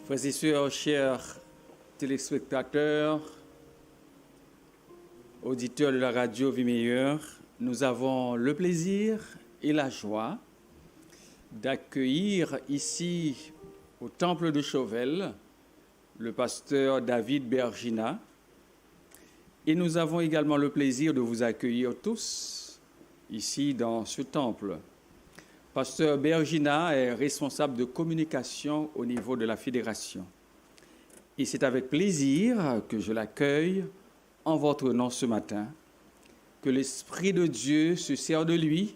Frères et sœurs, chers téléspectateurs, auditeurs de la radio Vie Meilleure, nous avons le plaisir et la joie d'accueillir ici au Temple de Chauvel le pasteur David Bergina. Et nous avons également le plaisir de vous accueillir tous ici dans ce temple. Pasteur Bergina est responsable de communication au niveau de la fédération. Et c'est avec plaisir que je l'accueille en votre nom ce matin, que l'Esprit de Dieu se sert de lui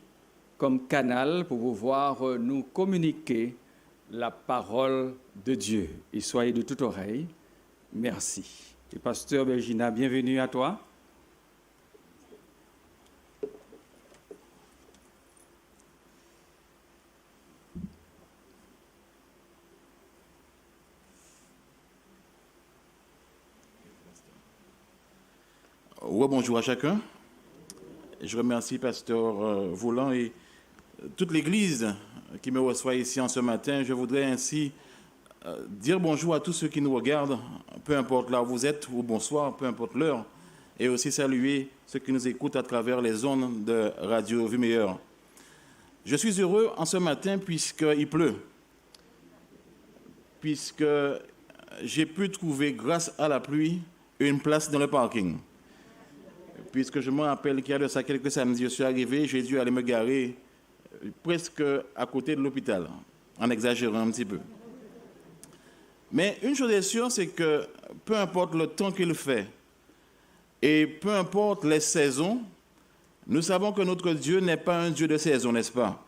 comme canal pour pouvoir nous communiquer la parole de Dieu. Et soyez de toute oreille. Merci. Et pasteur Bergina, bienvenue à toi. Bonjour à chacun. Je remercie Pasteur Volant et toute l'Église qui me reçoit ici en ce matin. Je voudrais ainsi dire bonjour à tous ceux qui nous regardent, peu importe là où vous êtes, ou bonsoir, peu importe l'heure, et aussi saluer ceux qui nous écoutent à travers les ondes de Radio Vie Meilleure. Je suis heureux en ce matin puisqu'il pleut, puisque j'ai pu trouver, grâce à la pluie, une place dans le parking. Puisque je me rappelle qu'il y a de ça quelques samedis, je suis arrivé, j'ai dû aller me garer presque à côté de l'hôpital, en exagérant un petit peu. Mais une chose est sûre, c'est que peu importe le temps qu'il fait et peu importe les saisons, nous savons que notre Dieu n'est pas un Dieu de saison, n'est-ce pas?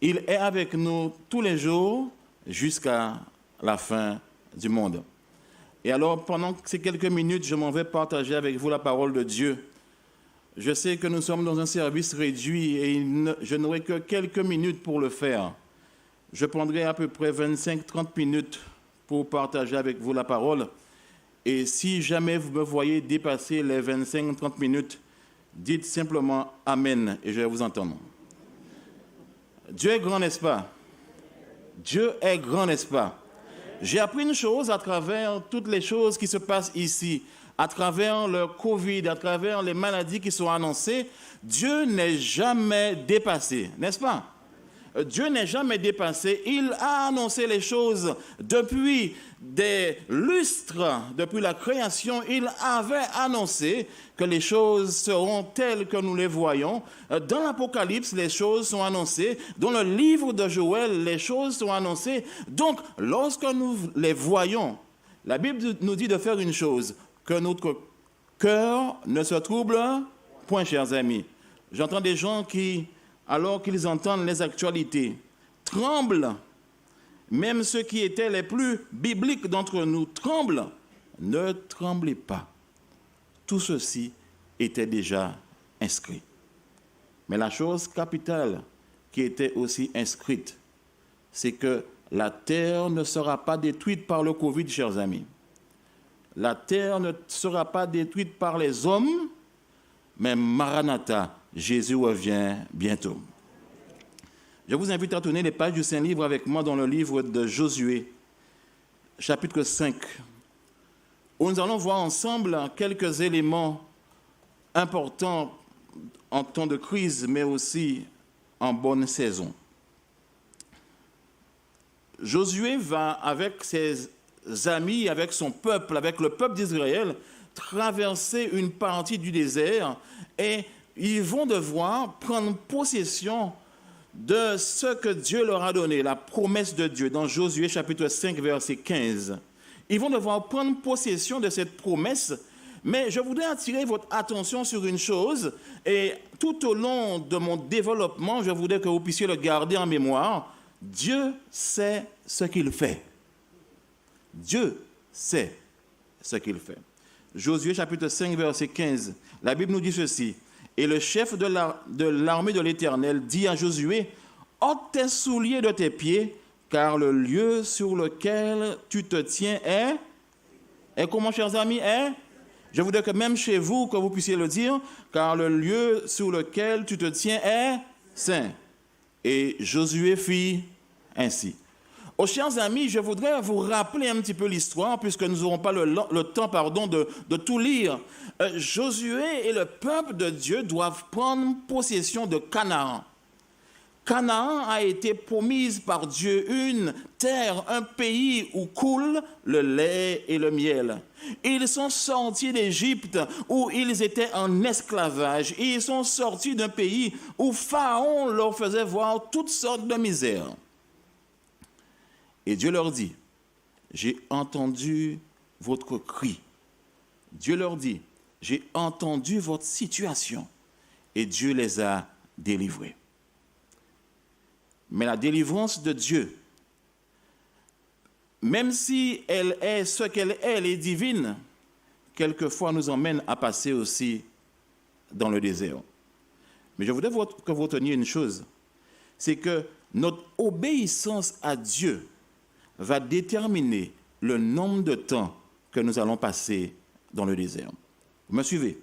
Il est avec nous tous les jours jusqu'à la fin du monde. Et alors, pendant ces quelques minutes, je m'en vais partager avec vous la parole de Dieu. Je sais que nous sommes dans un service réduit et je n'aurai que quelques minutes pour le faire. Je prendrai à peu près 25-30 minutes pour partager avec vous la parole. Et si jamais vous me voyez dépasser les 25-30 minutes, dites simplement « Amen » et je vais vous entendre. Dieu est grand, n'est-ce pas? Dieu est grand, n'est-ce pas? J'ai appris une chose à travers toutes les choses qui se passent ici, à travers le Covid, à travers les maladies qui sont annoncées. Dieu n'est jamais dépassé, n'est-ce pas? Dieu n'est jamais dépassé. Il a annoncé les choses depuis des lustres, depuis la création. Il avait annoncé que les choses seront telles que nous les voyons. Dans l'Apocalypse, les choses sont annoncées. Dans le livre de Joël, les choses sont annoncées. Donc, lorsque nous les voyons, la Bible nous dit de faire une chose, que notre cœur ne se trouble point, chers amis. J'entends des gens qui, alors qu'ils entendent les actualités, tremblent. Même ceux qui étaient les plus bibliques d'entre nous tremblent. Ne tremblez pas. Tout ceci était déjà inscrit. Mais la chose capitale qui était aussi inscrite, c'est que la terre ne sera pas détruite par le Covid, chers amis. La terre ne sera pas détruite par les hommes, mais Maranatha, Jésus revient bientôt. Je vous invite à tourner les pages du Saint-Livre avec moi dans le livre de Josué, chapitre 5, où nous allons voir ensemble quelques éléments importants en temps de crise, mais aussi en bonne saison. Josué va avec ses amis, avec son peuple, avec le peuple d'Israël, traverser une partie du désert et ils vont devoir prendre possession de ce que Dieu leur a donné, la promesse de Dieu, dans Josué chapitre 5, verset 15. Ils vont devoir prendre possession de cette promesse, mais je voudrais attirer votre attention sur une chose, et tout au long de mon développement, je voudrais que vous puissiez le garder en mémoire. Dieu sait ce qu'il fait. Dieu sait ce qu'il fait. Josué chapitre 5, verset 15, la Bible nous dit ceci. Et le chef de l'armée de l'Éternel dit à Josué, « ôte tes souliers de tes pieds, car le lieu sur lequel tu te tiens est comment, chers amis, est? Je voudrais que même chez vous, que vous puissiez le dire, car le lieu sur lequel tu te tiens est saint. » Et Josué fit ainsi. Oh, chers amis, je voudrais vous rappeler un petit peu l'histoire, puisque nous n'aurons pas le temps de tout lire. Josué et le peuple de Dieu doivent prendre possession de Canaan. Canaan a été promise par Dieu, une terre, un pays où coule le lait et le miel. Ils sont sortis d'Égypte où ils étaient en esclavage. Ils sont sortis d'un pays où Pharaon leur faisait voir toutes sortes de misères. Et Dieu leur dit, j'ai entendu votre cri. Dieu leur dit, j'ai entendu votre situation. Et Dieu les a délivrés. Mais la délivrance de Dieu, même si elle est ce qu'elle est, elle est divine, quelquefois nous emmène à passer aussi dans le désert. Mais je voudrais que vous reteniez une chose, c'est que notre obéissance à Dieu va déterminer le nombre de temps que nous allons passer dans le désert. Vous me suivez?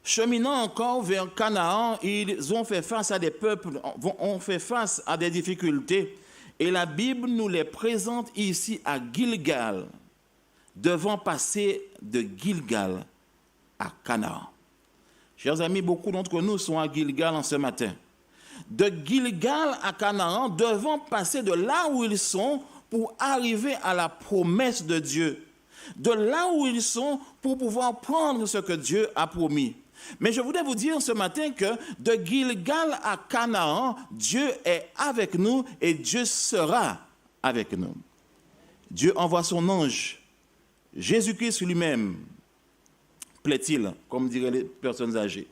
Cheminant encore vers Canaan, ils ont fait face à des peuples, ont fait face à des difficultés. Et la Bible nous les présente ici à Gilgal, devant passer de Gilgal à Canaan. Chers amis, beaucoup d'entre nous sont à Gilgal en ce matin. De Gilgal à Canaan, devant passer de là où ils sont pour arriver à la promesse de Dieu. De là où ils sont pour pouvoir prendre ce que Dieu a promis. Mais je voudrais vous dire ce matin que de Gilgal à Canaan, Dieu est avec nous et Dieu sera avec nous. Dieu envoie son ange, Jésus-Christ lui-même, plaît-il, comme diraient les personnes âgées.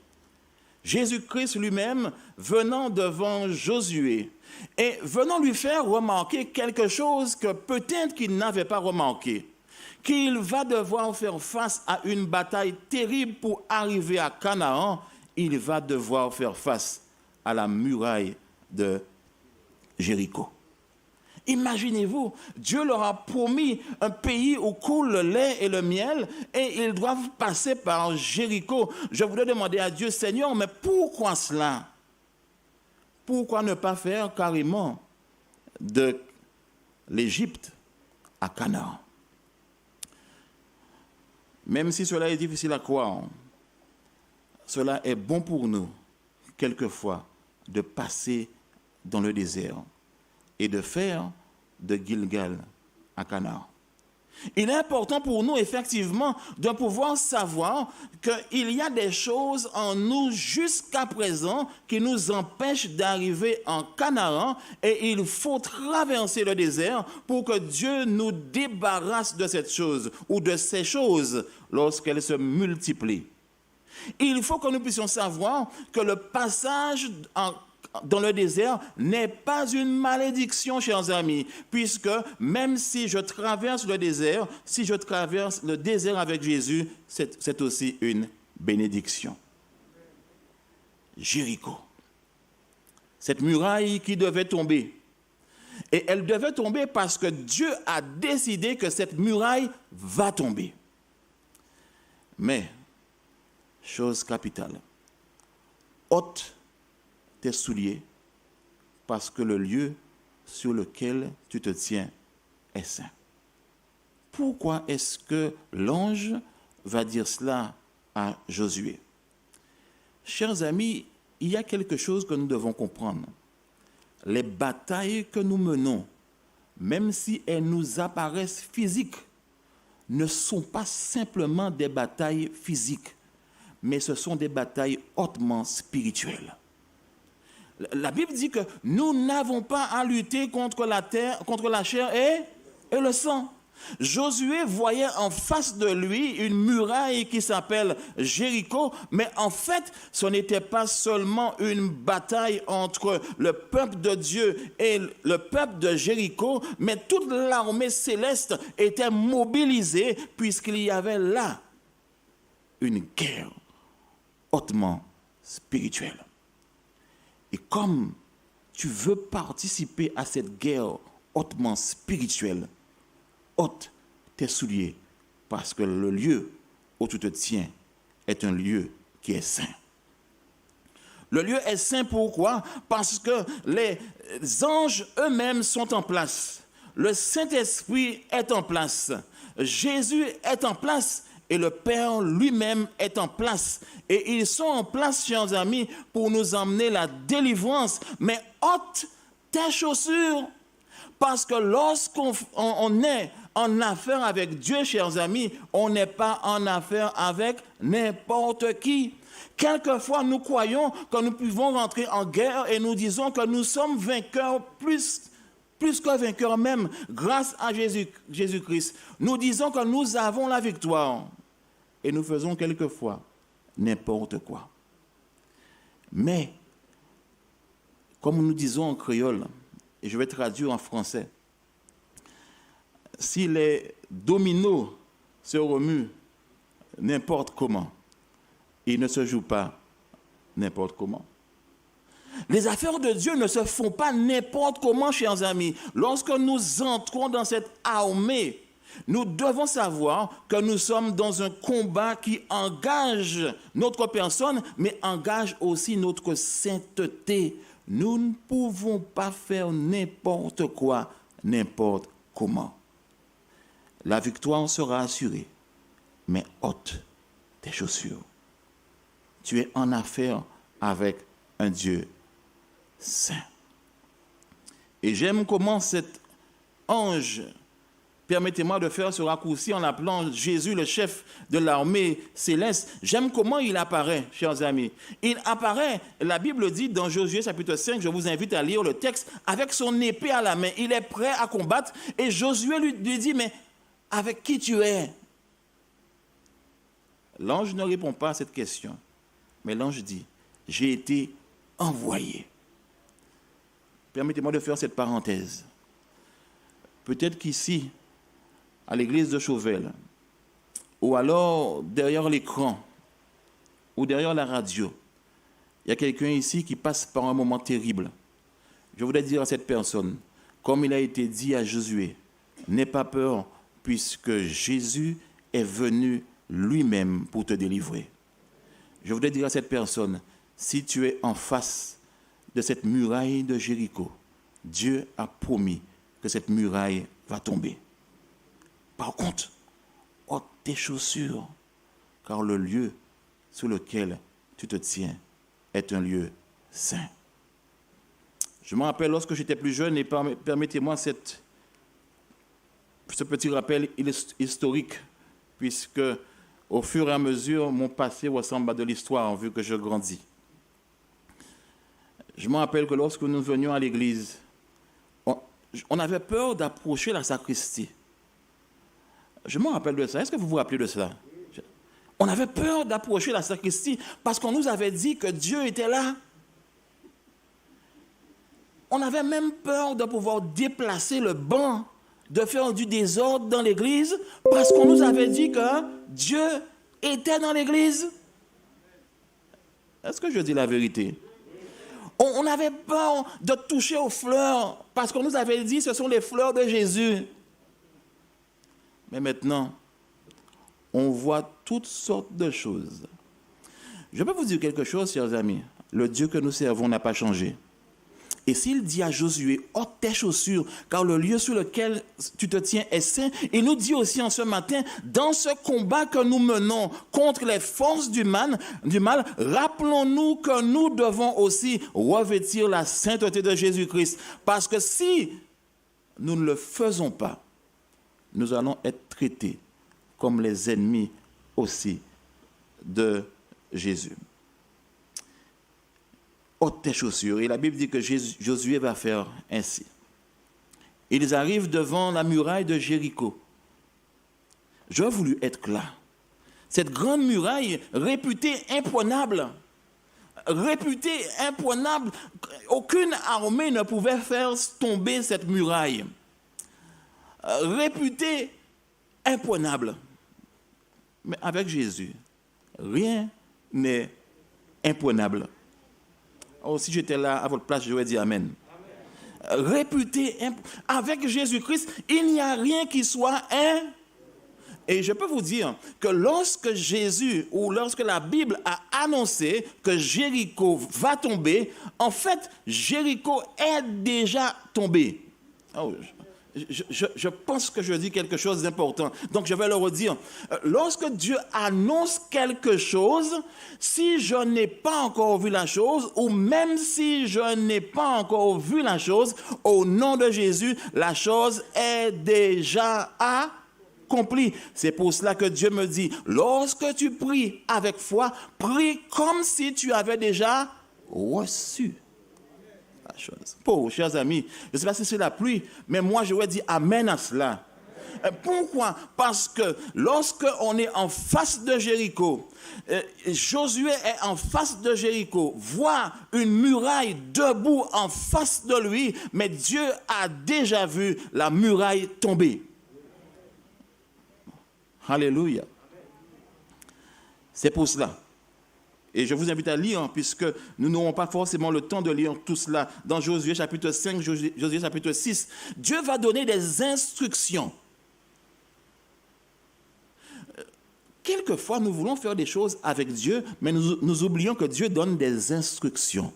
Jésus-Christ lui-même venant devant Josué et venant lui faire remarquer quelque chose que peut-être qu'il n'avait pas remarqué. Qu'il va devoir faire face à une bataille terrible pour arriver à Canaan, il va devoir faire face à la muraille de Jéricho. Imaginez-vous, Dieu leur a promis un pays où coule le lait et le miel et ils doivent passer par Jéricho. Je voudrais demander à Dieu, Seigneur, mais pourquoi cela? Pourquoi ne pas faire carrément de l'Égypte à Canaan? Même si cela est difficile à croire, cela est bon pour nous, quelquefois, de passer dans le désert et de faire de Gilgal à Canaan. Il est important pour nous, effectivement, de pouvoir savoir qu'il y a des choses en nous jusqu'à présent qui nous empêchent d'arriver en Canaan et il faut traverser le désert pour que Dieu nous débarrasse de cette chose ou de ces choses lorsqu'elles se multiplient. Il faut que nous puissions savoir que le passage dans le désert n'est pas une malédiction, chers amis, puisque même si je traverse le désert, si je traverse le désert avec Jésus, c'est aussi une bénédiction. Jéricho, cette muraille qui devait tomber, et elle devait tomber parce que Dieu a décidé que cette muraille va tomber. Mais, chose capitale, ôte tes souliers, parce que le lieu sur lequel tu te tiens est saint. Pourquoi est-ce que l'ange va dire cela à Josué? Chers amis, il y a quelque chose que nous devons comprendre. Les batailles que nous menons, même si elles nous apparaissent physiques, ne sont pas simplement des batailles physiques, mais ce sont des batailles hautement spirituelles. La Bible dit que nous n'avons pas à lutter contre la chair et le sang. Josué voyait en face de lui une muraille qui s'appelle Jéricho, mais en fait, ce n'était pas seulement une bataille entre le peuple de Dieu et le peuple de Jéricho, mais toute l'armée céleste était mobilisée puisqu'il y avait là une guerre hautement spirituelle. Et comme tu veux participer à cette guerre hautement spirituelle, ôte tes souliers, parce que le lieu où tu te tiens est un lieu qui est saint. Le lieu est saint, pourquoi? Parce que les anges eux-mêmes sont en place. Le Saint-Esprit est en place. Jésus est en place. Et le Père lui-même est en place. Et ils sont en place, chers amis, pour nous emmener la délivrance. Mais ôte tes chaussures. Parce que lorsqu'on est en affaire avec Dieu, chers amis, on n'est pas en affaire avec n'importe qui. Quelquefois, nous croyons que nous pouvons rentrer en guerre et nous disons que nous sommes vainqueurs plus que vainqueurs même, grâce à Jésus-Christ. Nous disons que nous avons la victoire. Et nous faisons quelquefois n'importe quoi. Mais, comme nous disons en créole, et je vais traduire en français, si les dominos se remuent n'importe comment, ils ne se jouent pas n'importe comment. Les affaires de Dieu ne se font pas n'importe comment, chers amis. Lorsque nous entrons dans cette armée, nous devons savoir que nous sommes dans un combat qui engage notre personne, mais engage aussi notre sainteté. Nous ne pouvons pas faire n'importe quoi, n'importe comment. La victoire sera assurée, mais ôte tes chaussures. Tu es en affaire avec un Dieu saint. Et j'aime comment cet ange, permettez-moi de faire ce raccourci en l'appelant Jésus, le chef de l'armée céleste. J'aime comment il apparaît, chers amis. Il apparaît, la Bible dit dans Josué chapitre 5, je vous invite à lire le texte, avec son épée à la main. Il est prêt à combattre et Josué lui dit, mais avec qui tu es? L'ange ne répond pas à cette question, mais l'ange dit, j'ai été envoyé. Permettez-moi de faire cette parenthèse. Peut-être qu'ici, à l'église de Chauvel, ou alors derrière l'écran, ou derrière la radio, il y a quelqu'un ici qui passe par un moment terrible. Je voudrais dire à cette personne, comme il a été dit à Josué, n'aie pas peur, puisque Jésus est venu lui-même pour te délivrer. Je voudrais dire à cette personne, si tu es en face de cette muraille de Jéricho, Dieu a promis que cette muraille va tomber. Par contre, ôte tes chaussures, car le lieu sur lequel tu te tiens est un lieu saint. Je me rappelle lorsque j'étais plus jeune, et permettez-moi ce petit rappel historique, puisque au fur et à mesure, mon passé ressemble à de l'histoire, vu que je grandis. Je me rappelle que lorsque nous venions à l'église, on avait peur d'approcher la sacristie. Je me rappelle de ça. Est-ce que vous vous rappelez de ça? On avait peur d'approcher la sacristie parce qu'on nous avait dit que Dieu était là. On avait même peur de pouvoir déplacer le banc, de faire du désordre dans l'église parce qu'on nous avait dit que Dieu était dans l'église. Est-ce que je dis la vérité? On avait peur de toucher aux fleurs parce qu'on nous avait dit que ce sont les fleurs de Jésus. Mais maintenant, on voit toutes sortes de choses. Je peux vous dire quelque chose, chers amis. Le Dieu que nous servons n'a pas changé. Et s'il dit à Josué, ôte tes chaussures, car le lieu sur lequel tu te tiens est saint, il nous dit aussi en ce matin, dans ce combat que nous menons contre les forces du mal, rappelons-nous que nous devons aussi revêtir la sainteté de Jésus-Christ. Parce que si nous ne le faisons pas, nous allons être traités comme les ennemis aussi de Jésus. Ôte tes chaussures. Et la Bible dit que Josué va faire ainsi. Ils arrivent devant la muraille de Jéricho. J'aurais voulu être là. Cette grande muraille réputée imprenable. Aucune armée ne pouvait faire tomber cette muraille. Réputée imprenable. Mais avec Jésus, rien n'est imprenable. Oh, si j'étais là à votre place, j'aurais dit Amen. Réputé, avec Jésus-Christ, il n'y a rien qui soit Et je peux vous dire que lorsque Jésus ou lorsque la Bible a annoncé que Jéricho va tomber, en fait, Jéricho est déjà tombé. Oh, je pense que je dis quelque chose d'important. Donc, je vais le redire. Lorsque Dieu annonce quelque chose, si je n'ai pas encore vu la chose, ou même si je n'ai pas encore vu la chose, au nom de Jésus, la chose est déjà accompli. C'est pour cela que Dieu me dit, lorsque tu pries avec foi, prie comme si tu avais déjà reçu la chose. Oh, chers amis, je ne sais pas si c'est la pluie, mais moi je vais dire amen à cela. Pourquoi? Parce que lorsque on est en face de Jéricho, Josué est en face de Jéricho, voit une muraille debout en face de lui, mais Dieu a déjà vu la muraille tomber. Alléluia. C'est pour cela. Et je vous invite à lire, puisque nous n'aurons pas forcément le temps de lire tout cela. Dans Josué chapitre 5, Josué chapitre 6, Dieu va donner des instructions. Quelquefois, nous voulons faire des choses avec Dieu, mais nous oublions que Dieu donne des instructions.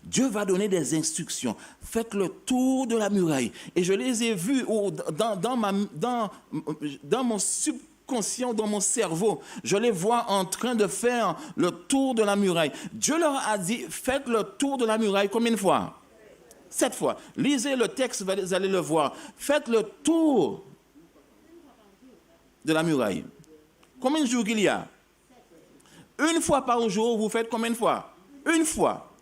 Dieu va donner des instructions. Faites le tour de la muraille. Et je les ai vus dans mon subconscient, dans mon cerveau. Je les vois en train de faire le tour de la muraille. Dieu leur a dit, faites le tour de la muraille combien de fois? 7 fois. Lisez le texte, vous allez le voir. Faites le tour de la muraille. Combien de jours qu'il y a? 1 fois par jour, vous faites combien de fois? 1 fois.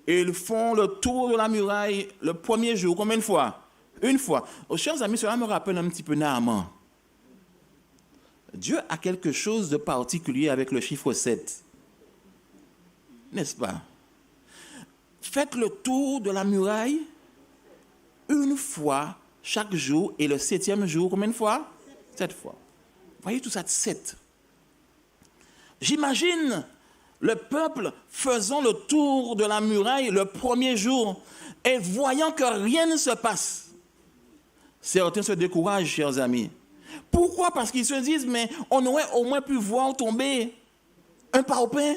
Et ils font le tour de la muraille le premier jour. Combien de fois? 1 fois. Oh, chers amis, cela me rappelle un petit peu Naaman. Dieu a quelque chose de particulier avec le chiffre 7. N'est-ce pas? Faites le tour de la muraille 1 fois chaque jour. Et le 7e jour, combien de fois? 7 fois. Voyez tout ça, 7. J'imagine le peuple faisant le tour de la muraille le premier jour et voyant que rien ne se passe. Certains se découragent, chers amis. Pourquoi? Parce qu'ils se disent, mais on aurait au moins pu voir tomber un parpaing.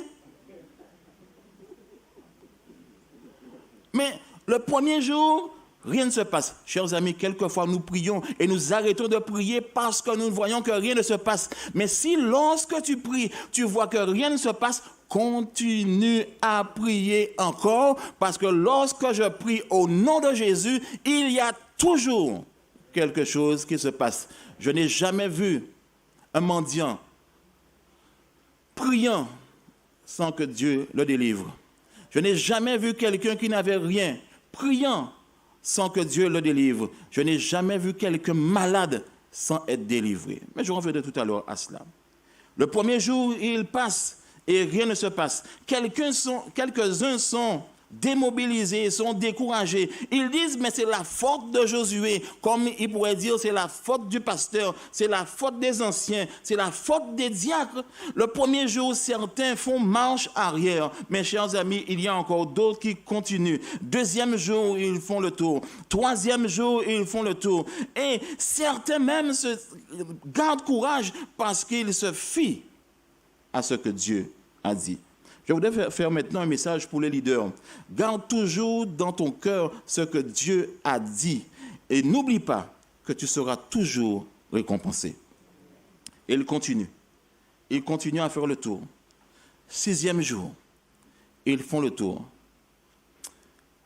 Mais le premier jour, rien ne se passe. Chers amis, quelquefois nous prions et nous arrêtons de prier parce que nous voyons que rien ne se passe. Mais si lorsque tu pries, tu vois que rien ne se passe, continue à prier encore, parce que lorsque je prie au nom de Jésus, il y a toujours quelque chose qui se passe. Je n'ai jamais vu un mendiant priant sans que Dieu le délivre. Je n'ai jamais vu quelqu'un qui n'avait rien priant sans que Dieu le délivre. Je n'ai jamais vu quelqu'un malade sans être délivré. Mais je reviendrai tout à l'heure à cela. Le premier jour, il passe et rien ne se passe. Quelques-uns sont démobilisés, sont découragés. Ils disent, mais c'est la faute de Josué. Comme il pourrait dire, c'est la faute du pasteur, c'est la faute des anciens, c'est la faute des diacres. Le premier jour, certains font marche arrière. Mes chers amis, il y a encore d'autres qui continuent. 2e jour, ils font le tour. 3e jour, ils font le tour. Et certains même se gardent courage parce qu'ils se fient à ce que Dieu a dit. Je voudrais faire maintenant un message pour les leaders. Garde toujours dans ton cœur ce que Dieu a dit et n'oublie pas que tu seras toujours récompensé. Et il continue. Ils continuent à faire le tour. 6e jour, ils font le tour.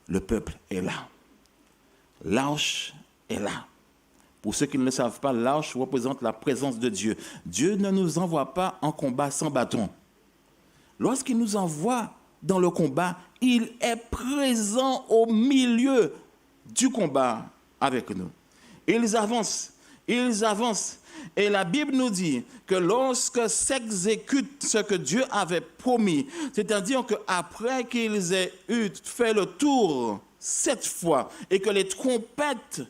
Le peuple est là. L'arche est là. Pour ceux qui ne le savent pas, l'arche représente la présence de Dieu. Dieu ne nous envoie pas en combat sans bâton. Lorsqu'il nous envoie dans le combat, il est présent au milieu du combat avec nous. Ils avancent. Et la Bible nous dit que lorsque s'exécute ce que Dieu avait promis, c'est-à-dire qu'après qu'ils aient fait le tour 7 fois et que les trompettes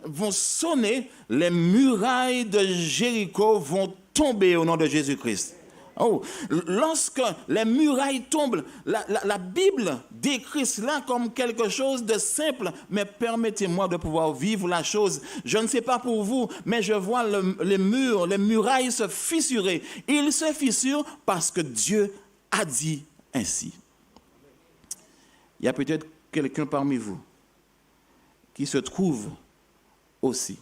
vont sonner, les murailles de Jéricho vont tomber au nom de Jésus-Christ. Oh, lorsque les murailles tombent, la Bible décrit cela comme quelque chose de simple, mais permettez-moi de pouvoir vivre la chose. Je ne sais pas pour vous, mais je vois les murs, les murailles se fissurer. Ils se fissurent parce que Dieu a dit ainsi. Il y a peut-être quelqu'un parmi vous qui se trouve aussi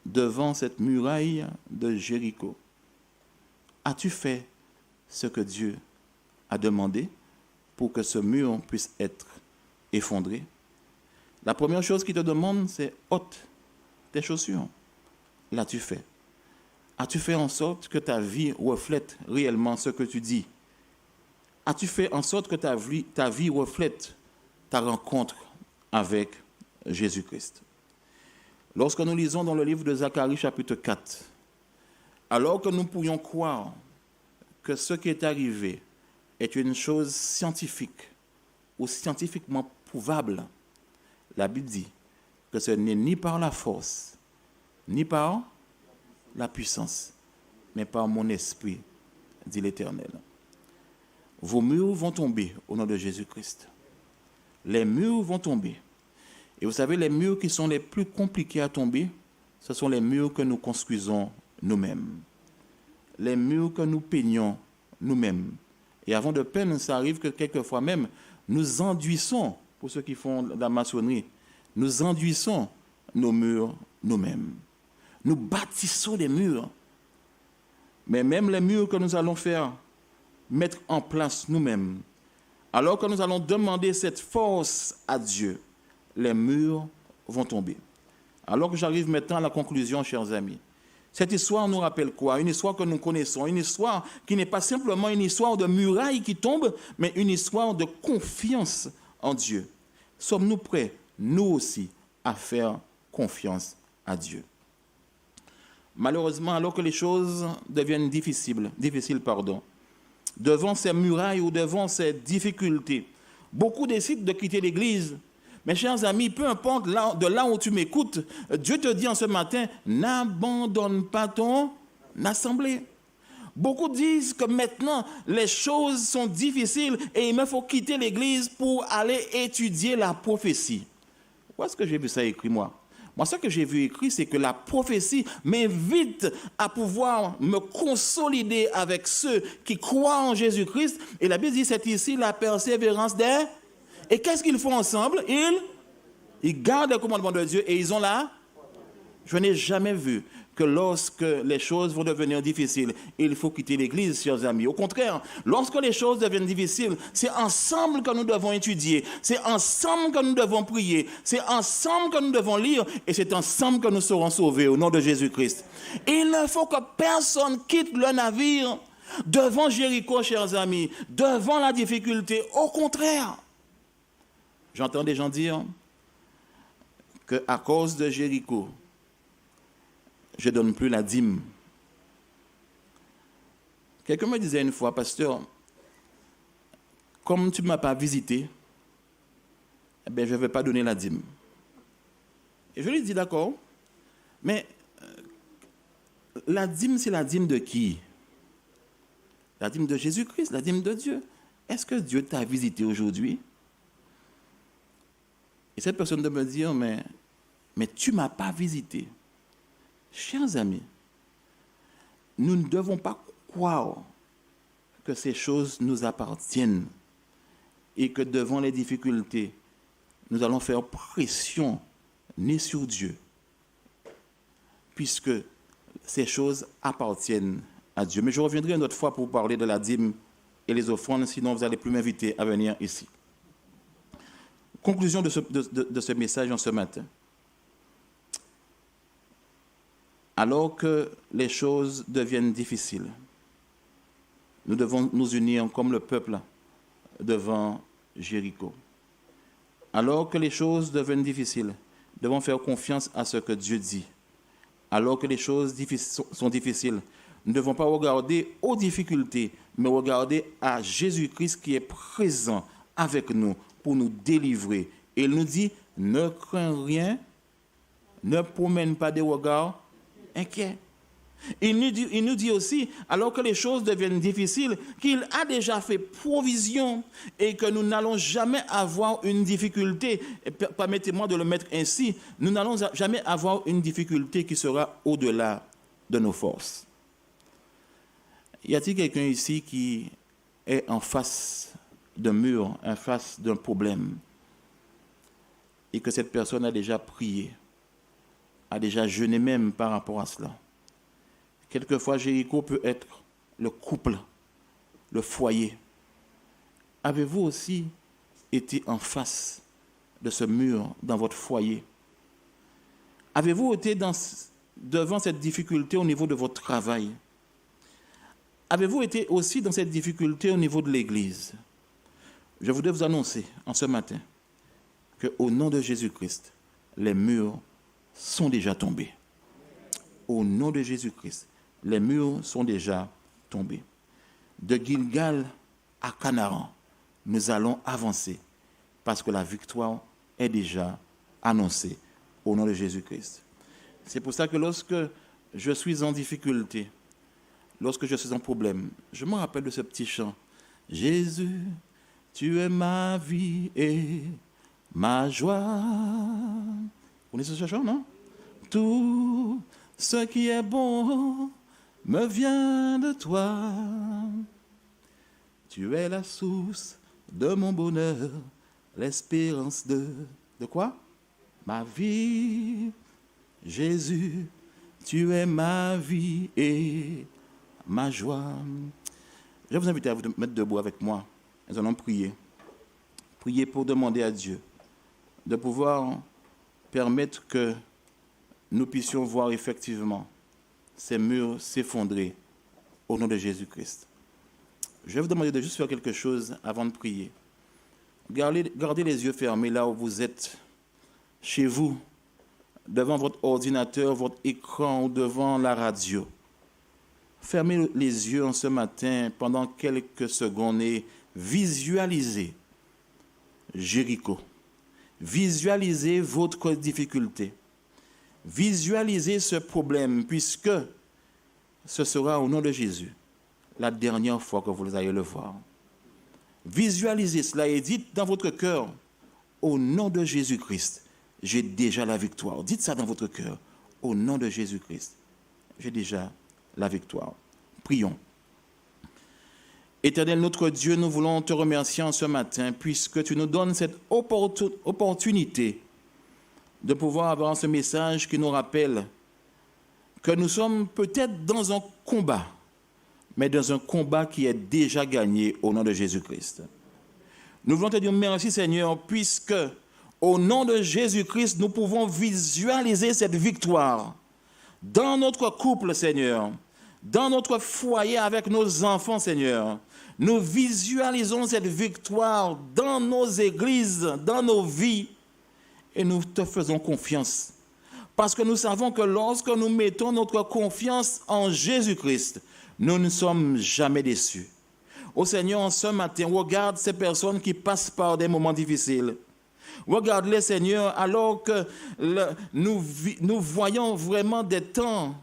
devant cette muraille de Jéricho. As-tu fait ce que Dieu a demandé pour que ce mur puisse être effondré? La première chose qu'il te demande, c'est ôte tes chaussures. L'as-tu fait? As-tu fait en sorte que ta vie reflète réellement ce que tu dis? As-tu fait en sorte que ta vie reflète ta rencontre avec Jésus-Christ? Lorsque nous lisons dans le livre de Zacharie chapitre 4, alors que nous pourrions croire que ce qui est arrivé est une chose scientifique ou scientifiquement prouvable, la Bible dit que ce n'est ni par la force, ni par la puissance, mais par mon esprit, dit l'Éternel. Vos murs vont tomber au nom de Jésus-Christ. Les murs vont tomber. Et vous savez, les murs qui sont les plus compliqués à tomber, ce sont les murs que nous construisons nous-mêmes. Les murs que nous peignons nous-mêmes. Et avant de peine, ça arrive que quelquefois même, nous enduisons, pour ceux qui font de la maçonnerie, nous enduisons nos murs nous-mêmes. Nous bâtissons des murs. Mais même les murs que nous allons mettre en place nous-mêmes, alors que nous allons demander cette force à Dieu, les murs vont tomber. Alors que j'arrive maintenant à la conclusion, chers amis, cette histoire nous rappelle quoi? Une histoire que nous connaissons, une histoire qui n'est pas simplement une histoire de murailles qui tombent, mais une histoire de confiance en Dieu. Sommes-nous prêts, nous aussi, à faire confiance à Dieu? Malheureusement, alors que les choses deviennent difficiles, devant ces murailles ou devant ces difficultés, beaucoup décident de quitter l'Église. Mes chers amis, peu importe de là où tu m'écoutes, Dieu te dit en ce matin, n'abandonne pas ton assemblée. Beaucoup disent que maintenant, les choses sont difficiles et il me faut quitter l'Église pour aller étudier la prophétie. Où est-ce que j'ai vu ça écrit, moi? Moi, ce que j'ai vu écrit, c'est que la prophétie m'invite à pouvoir me consolider avec ceux qui croient en Jésus-Christ. Et la Bible dit, c'est ici la persévérance des... Et qu'est-ce qu'ils font ensemble? Ils gardent les commandements de Dieu et ils ont là. Je n'ai jamais vu que lorsque les choses vont devenir difficiles, il faut quitter l'Église, chers amis. Au contraire, lorsque les choses deviennent difficiles, c'est ensemble que nous devons étudier, c'est ensemble que nous devons prier, c'est ensemble que nous devons lire et c'est ensemble que nous serons sauvés au nom de Jésus-Christ. Il ne faut que personne quitte le navire devant Jéricho, chers amis, devant la difficulté. Au contraire, j'entends des gens dire qu'à cause de Jéricho, je ne donne plus la dîme. Quelqu'un me disait une fois, pasteur, comme tu ne m'as pas visité, eh bien, je ne vais pas donner la dîme. Et je lui dis, d'accord, mais la dîme, c'est la dîme de qui? La dîme de Jésus-Christ, la dîme de Dieu. Est-ce que Dieu t'a visité aujourd'hui? Et cette personne de me dire, mais tu ne m'as pas visité. Chers amis, nous ne devons pas croire que ces choses nous appartiennent et que devant les difficultés, nous allons faire pression ni sur Dieu, puisque ces choses appartiennent à Dieu. Mais je reviendrai une autre fois pour parler de la dîme et les offrandes, sinon vous n'allez plus m'inviter à venir ici. Conclusion de ce message en ce matin. Alors que les choses deviennent difficiles, nous devons nous unir comme le peuple devant Jéricho. Alors que les choses deviennent difficiles, nous devons faire confiance à ce que Dieu dit. Alors que les choses sont difficiles, nous ne devons pas regarder aux difficultés, mais regarder à Jésus-Christ qui est présent avec nous pour nous délivrer. Et il nous dit, ne crains rien, ne promène pas des regards inquiets. Il nous dit aussi, alors que les choses deviennent difficiles, qu'il a déjà fait provision et que nous n'allons jamais avoir une difficulté, permettez-moi de le mettre ainsi, nous n'allons jamais avoir une difficulté qui sera au-delà de nos forces. Y a-t-il quelqu'un ici qui est en face d'un mur, en face d'un problème, et que cette personne a déjà prié, a déjà jeûné même par rapport à cela? Quelquefois, Jéricho peut être le couple, le foyer. Avez-vous aussi été en face de ce mur dans votre foyer? Avez-vous été devant cette difficulté au niveau de votre travail? Avez-vous été aussi dans cette difficulté au niveau de l'Église? Je voudrais vous annoncer en ce matin qu'au nom de Jésus-Christ, les murs sont déjà tombés. Au nom de Jésus-Christ, les murs sont déjà tombés. De Gilgal à Canaan, nous allons avancer parce que la victoire est déjà annoncée au nom de Jésus-Christ. C'est pour ça que lorsque je suis en difficulté, lorsque je suis en problème, je me rappelle de ce petit chant. Jésus, tu es ma vie et ma joie. Vous connaissez ce chant, non? Tout ce qui est bon me vient de toi. Tu es la source de mon bonheur, l'espérance de quoi? Ma vie. Jésus, tu es ma vie et ma joie. Je vais vous inviter à vous mettre debout avec moi. Nous allons prier. Prier pour demander à Dieu de pouvoir permettre que nous puissions voir effectivement ces murs s'effondrer au nom de Jésus-Christ. Je vais vous demander de juste faire quelque chose avant de prier. Gardez les yeux fermés là où vous êtes, chez vous, devant votre ordinateur, votre écran ou devant la radio. Fermez les yeux en ce matin pendant quelques secondes et visualisez Jéricho. Visualisez votre difficulté. Visualisez ce problème puisque ce sera au nom de Jésus la dernière fois que vous allez le voir. Visualisez cela et dites dans votre cœur, au nom de Jésus-Christ, j'ai déjà la victoire. Dites ça dans votre cœur, au nom de Jésus-Christ, j'ai déjà la victoire. Prions. Éternel notre Dieu, nous voulons te remercier en ce matin puisque tu nous donnes cette opportunité de pouvoir avoir ce message qui nous rappelle que nous sommes peut-être dans un combat, mais dans un combat qui est déjà gagné au nom de Jésus-Christ. Nous voulons te dire merci Seigneur, puisque au nom de Jésus-Christ, nous pouvons visualiser cette victoire dans notre couple, Seigneur, dans notre foyer avec nos enfants, Seigneur. Nous visualisons cette victoire dans nos églises, dans nos vies, et nous te faisons confiance. Parce que nous savons que lorsque nous mettons notre confiance en Jésus-Christ, nous ne sommes jamais déçus. Ô Seigneur, en ce matin, regarde ces personnes qui passent par des moments difficiles. Regarde-les, Seigneur, alors que nous voyons vraiment des temps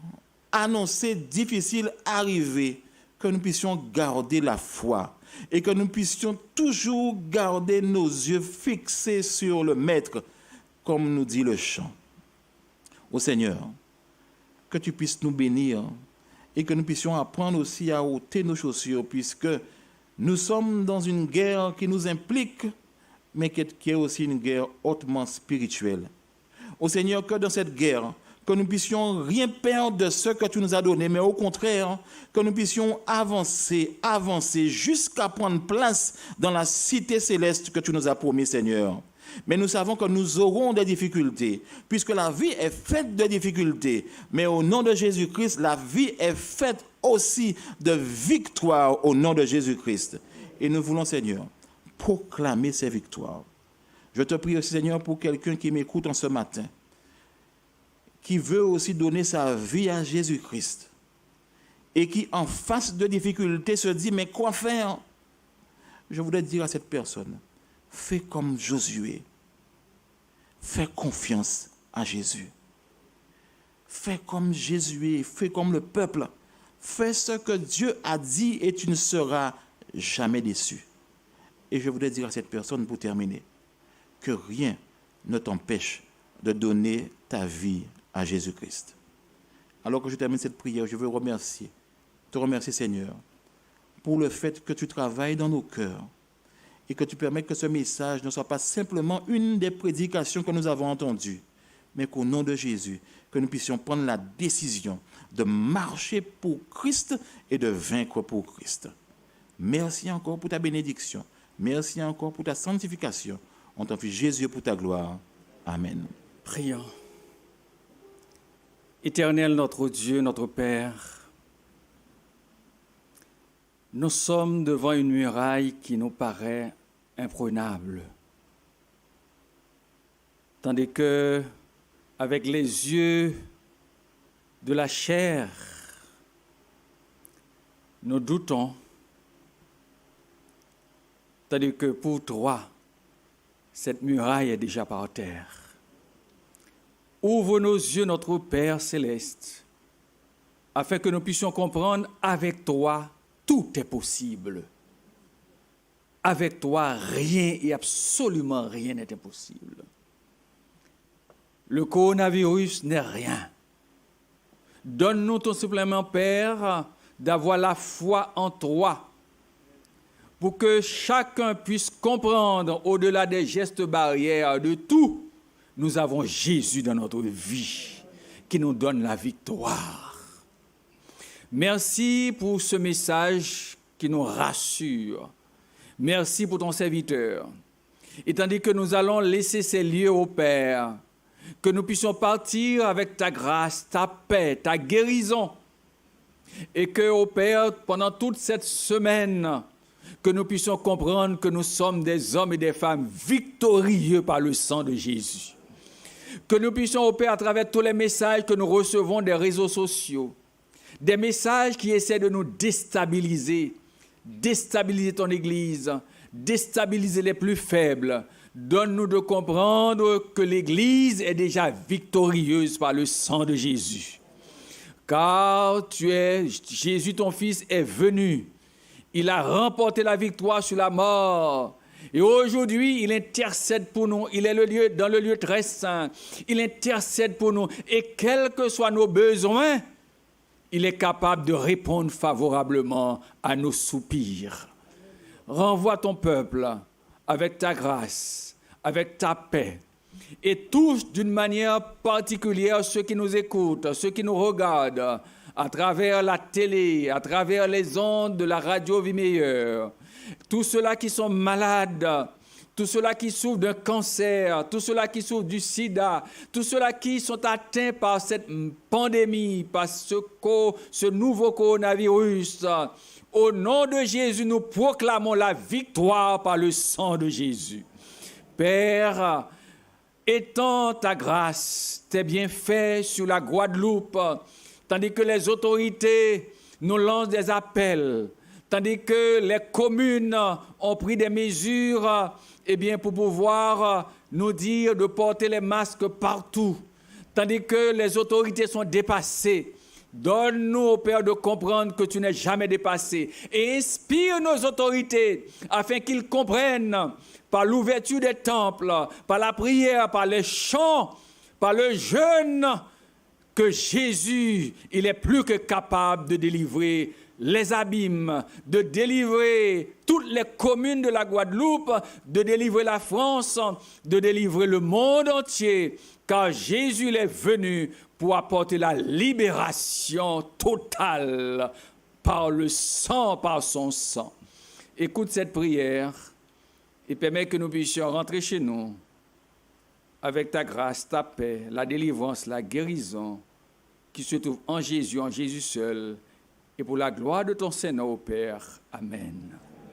annoncés difficiles arriver, que nous puissions garder la foi et que nous puissions toujours garder nos yeux fixés sur le Maître, comme nous dit le chant. Ô Seigneur, que tu puisses nous bénir et que nous puissions apprendre aussi à ôter nos chaussures, puisque nous sommes dans une guerre qui nous implique, mais qui est aussi une guerre hautement spirituelle. Ô Seigneur, que dans cette guerre, que nous puissions rien perdre de ce que tu nous as donné, mais au contraire, que nous puissions avancer jusqu'à prendre place dans la cité céleste que tu nous as promis, Seigneur. Mais nous savons que nous aurons des difficultés, puisque la vie est faite de difficultés. Mais au nom de Jésus-Christ, la vie est faite aussi de victoire au nom de Jésus-Christ. Et nous voulons, Seigneur, proclamer ces victoires. Je te prie aussi, Seigneur, pour quelqu'un qui m'écoute en ce matin, qui veut aussi donner sa vie à Jésus-Christ, et qui, en face de difficultés, se dit, mais quoi faire? Je voudrais dire à cette personne, fais comme Josué. Fais confiance à Jésus. Fais comme Jésus, fais comme le peuple. Fais ce que Dieu a dit et tu ne seras jamais déçu. Et je voudrais dire à cette personne pour terminer, que rien ne t'empêche de donner ta vie à Jésus-Christ. Alors que je termine cette prière, je veux te remercier Seigneur, pour le fait que tu travailles dans nos cœurs et que tu permets que ce message ne soit pas simplement une des prédications que nous avons entendues, mais qu'au nom de Jésus, que nous puissions prendre la décision de marcher pour Christ et de vaincre pour Christ. Merci encore pour ta bénédiction. Merci encore pour ta sanctification. On t'en fait Jésus pour ta gloire. Amen. Prions. Éternel notre Dieu, notre Père, nous sommes devant une muraille qui nous paraît imprenable. Tandis que, avec les yeux de la chair, nous doutons, tandis que pour toi, cette muraille est déjà par terre. Ouvre nos yeux, notre Père céleste, afin que nous puissions comprendre, avec toi, tout est possible. Avec toi, rien et absolument rien n'est impossible. Le coronavirus n'est rien. Donne-nous tout simplement, Père, d'avoir la foi en toi, pour que chacun puisse comprendre, au-delà des gestes barrières, de tout, nous avons Jésus dans notre vie, qui nous donne la victoire. Merci pour ce message qui nous rassure. Merci pour ton serviteur. Et tandis que nous allons laisser ces lieux au Père, que nous puissions partir avec ta grâce, ta paix, ta guérison. Et que, au Père, pendant toute cette semaine, que nous puissions comprendre que nous sommes des hommes et des femmes victorieux par le sang de Jésus. Que nous puissions, au Père, à travers tous les messages que nous recevons des réseaux sociaux, des messages qui essaient de nous déstabiliser ton Église, déstabiliser les plus faibles. Donne-nous de comprendre que l'Église est déjà victorieuse par le sang de Jésus. Car Jésus, ton Fils, est venu. Il a remporté la victoire sur la mort. Et aujourd'hui, il intercède pour nous. Il est dans le lieu très saint. Il intercède pour nous. Et quels que soient nos besoins, il est capable de répondre favorablement à nos soupirs. Renvoie ton peuple avec ta grâce, avec ta paix. Et touche d'une manière particulière ceux qui nous écoutent, ceux qui nous regardent, à travers la télé, à travers les ondes de la radio Vie Meilleure, tous ceux-là qui sont malades, tous ceux-là qui souffrent d'un cancer, tous ceux-là qui souffrent du sida, tous ceux-là qui sont atteints par cette pandémie, par ce nouveau coronavirus. Au nom de Jésus, nous proclamons la victoire par le sang de Jésus. Père, étends ta grâce, tes bienfaits sur la Guadeloupe, tandis que les autorités nous lancent des appels, tandis que les communes ont pris des mesures pour pouvoir nous dire de porter les masques partout, tandis que les autorités sont dépassées. Donne-nous, ô Père, de comprendre que tu n'es jamais dépassé et inspire nos autorités afin qu'ils comprennent par l'ouverture des temples, par la prière, par les chants, par le jeûne, que Jésus, il est plus que capable de délivrer les abîmes, de délivrer toutes les communes de la Guadeloupe, de délivrer la France, de délivrer le monde entier, car Jésus il est venu pour apporter la libération totale par le sang, par son sang. Écoute cette prière et permets que nous puissions rentrer chez nous avec ta grâce, ta paix, la délivrance, la guérison qui se trouve en Jésus seul, et pour la gloire de ton Seigneur, ô Père. Amen.